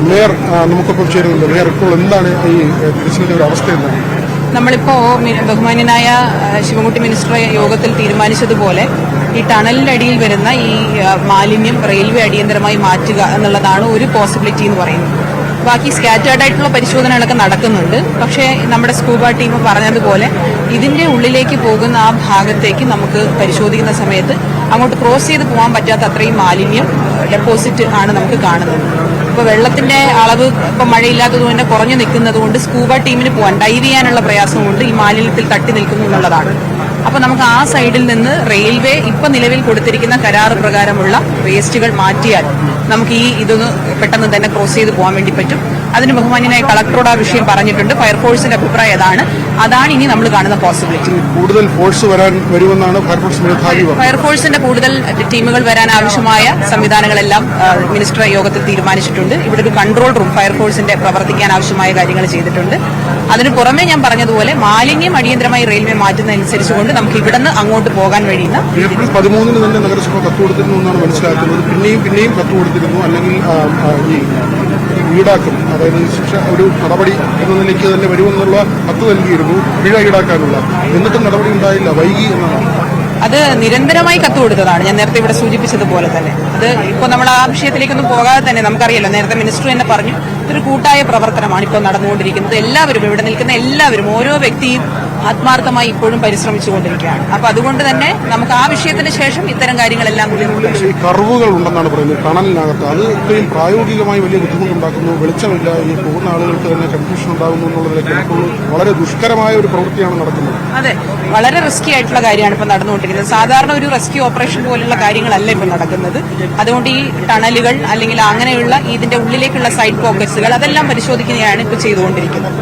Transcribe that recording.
Mayor നമുക്കൊപ്പം ചേരുന്നുണ്ട്. Mayor, ഇപ്പോൾ എന്താണ് ഈ പ്രശ്നത്തിന്റെ ഒരു അവസ്ഥ എന്താണ്? നമ്മളിപ്പോ ബഹുമാന്യനായ ശിവൻകുട്ടി മിനിസ്റ്റർ യോഗത്തിൽ തീരുമാനിച്ചതുപോലെ ഈ ടണലിന്റെ അടിയിൽ വരുന്ന ഈ മാലിന്യം റെയിൽവേ അടിയന്തരമായി മാറ്റുക എന്നുള്ളതാണ് ഒരു പോസിബിലിറ്റി എന്ന് പറയുന്നത്. ബാക്കി സ്കാറ്റേർഡ് ആയിട്ടുള്ള പരിശോധനകളൊക്കെ നടക്കുന്നുണ്ട്. പക്ഷേ നമ്മുടെ സ്കൂബ ടീം പറഞ്ഞതുപോലെ ഇതിന്റെ ഉള്ളിലേക്ക് പോകുന്ന ആ ഭാഗത്തേക്ക് നമുക്ക് പരിശോധിക്കുന്ന സമയത്ത് അങ്ങോട്ട് ക്രോസ് ചെയ്ത് പോകാൻ പറ്റാത്ത അത്രയും മാലിന്യം ഡെപ്പോസിറ്റ് ആണ് നമുക്ക് കാണുന്നത്. ഇപ്പോൾ വെള്ളത്തിന്റെ അളവ് ഇപ്പം മഴയില്ലാത്തതുകൊണ്ട് കുറഞ്ഞു നിൽക്കുന്നത് കൊണ്ട് സ്കൂബ ടീമിന് പോകാൻ ഡൈവ് ചെയ്യാനുള്ള പ്രയാസം കൊണ്ട് ഈ മാലിന്യത്തിൽ തട്ടി നിൽക്കുന്നു എന്നുള്ളതാണ്. അപ്പൊ നമുക്ക് ആ സൈഡിൽ നിന്ന് റെയിൽവേ ഇപ്പൊ നിലവിൽ കൊടുത്തിരിക്കുന്ന കരാറ് പ്രകാരമുള്ള വേസ്റ്റുകൾ മാറ്റിയാൽ നമുക്ക് ഇതൊന്ന് പെട്ടെന്ന് തന്നെ ക്രോസ് ചെയ്ത് പോകാൻ വേണ്ടി പറ്റും. അതിന് ബഹുമാന്യനായ കളക്ടറോട് ആ വിഷയം പറഞ്ഞിട്ടുണ്ട്. ഫയർഫോഴ്സിന്റെ അഭിപ്രായം അതാണ് ഇനി നമ്മൾ കാണുന്ന പോസിബിലിറ്റി. കൂടുതൽ ഫോഴ്സ് വരുമെന്നാണ് ഫയർഫോഴ്സിന്റെ കൂടുതൽ ടീമുകൾ വരാൻ ആവശ്യമായ സംവിധാനങ്ങളെല്ലാം മിനിസ്റ്റർ യോഗത്തിൽ തീരുമാനിച്ചിട്ടുണ്ട്. ഇവിടെ ഒരു കൺട്രോൾ റൂം ഫയർഫോഴ്സിന്റെ പ്രവർത്തിക്കാൻ ആവശ്യമായ കാര്യങ്ങൾ ചെയ്തിട്ടുണ്ട്. അതിനു പുറമെ ഞാൻ പറഞ്ഞതുപോലെ മാലിന്യം അടിയന്തരമായി റെയിൽവേ മാറ്റുന്നതനുസരിച്ചുകൊണ്ട് നമുക്ക് ഇവിടുന്ന് അങ്ങോട്ട് പോകാൻ കഴിയുന്ന ഏപ്രിൽ 13 തന്നെ നഗരസഭ കത്ത് കൊടുത്തിരുന്നു എന്നാണ് മനസ്സിലാക്കുന്നത്. പിന്നെയും കത്ത് കൊടുത്തിരുന്നു, അല്ലെങ്കിൽ ഈടാക്കും, അതായത് ശിക്ഷ ഒരു നടപടി എന്ന നിലയ്ക്ക് തന്നെ വരുമെന്നുള്ള കത്ത് നൽകിയിരുന്നു, പിഴ ഈടാക്കാനുള്ള. എന്നിട്ടും നടപടി ഉണ്ടായില്ല, വൈകി എന്നാണ്. അത് നിരന്തരമായി കത്ത് കൊടുത്തതാണ്. ഞാൻ നേരത്തെ ഇവിടെ സൂചിപ്പിച്ചതുപോലെ തന്നെ അത് ഇപ്പോൾ നമ്മൾ ആ വിഷയത്തിലേക്കൊന്നും പോകാതെ തന്നെ നമുക്കറിയാലോ, നേരത്തെ മിനിസ്റ്റർ തന്നെ പറഞ്ഞു, ഇതൊരു കൂട്ടായ പ്രവർത്തനമാണ് ഇപ്പോൾ നടന്നുകൊണ്ടിരിക്കുന്നത്. എല്ലാവരും ഇവിടെ നിൽക്കുന്ന എല്ലാവരും, ഓരോ വ്യക്തിയും ആത്മാർത്ഥമായി ഇപ്പോഴും പരിശ്രമിച്ചുകൊണ്ടിരിക്കുകയാണ്. അപ്പൊ അതുകൊണ്ട് തന്നെ നമുക്ക് ആ വിഷയത്തിന് ശേഷം ഇത്തരം കാര്യങ്ങളെല്ലാം കർവുകൾ ഉണ്ടെന്നാണ് പറയുന്നത് ടണലിനകത്ത്. അത് ഇത്രയും പ്രായോഗികമായി വലിയ ബുദ്ധിമുട്ടുണ്ടാക്കുന്നു, വെളിച്ചമില്ല, ഈ പോകുന്ന ആളുകൾക്ക് തന്നെ കൺഫ്യൂഷൻ ഉണ്ടാകുന്നു എന്നുള്ളതിലേക്ക് വളരെ ദുഷ്കരമായ ഒരു പ്രവൃത്തിയാണ് നടക്കുന്നത്. അതെ, വളരെ റിസ്കി ആയിട്ടുള്ള കാര്യമാണ് ഇപ്പൊ നടന്നുകൊണ്ടിരിക്കുന്നത്. സാധാരണ ഒരു റെസ്ക്യൂ ഓപ്പറേഷൻ പോലുള്ള കാര്യങ്ങളല്ല ഇപ്പൊ നടക്കുന്നത്. അതുകൊണ്ട് ഈ ടണലുകൾ അല്ലെങ്കിൽ അങ്ങനെയുള്ള ഇതിന്റെ ഉള്ളിലേക്കുള്ള സൈഡ് പോക്കറ്റ്സുകൾ അതെല്ലാം പരിശോധിക്കുകയാണ് ഇപ്പൊ ചെയ്തുകൊണ്ടിരിക്കുന്നത്.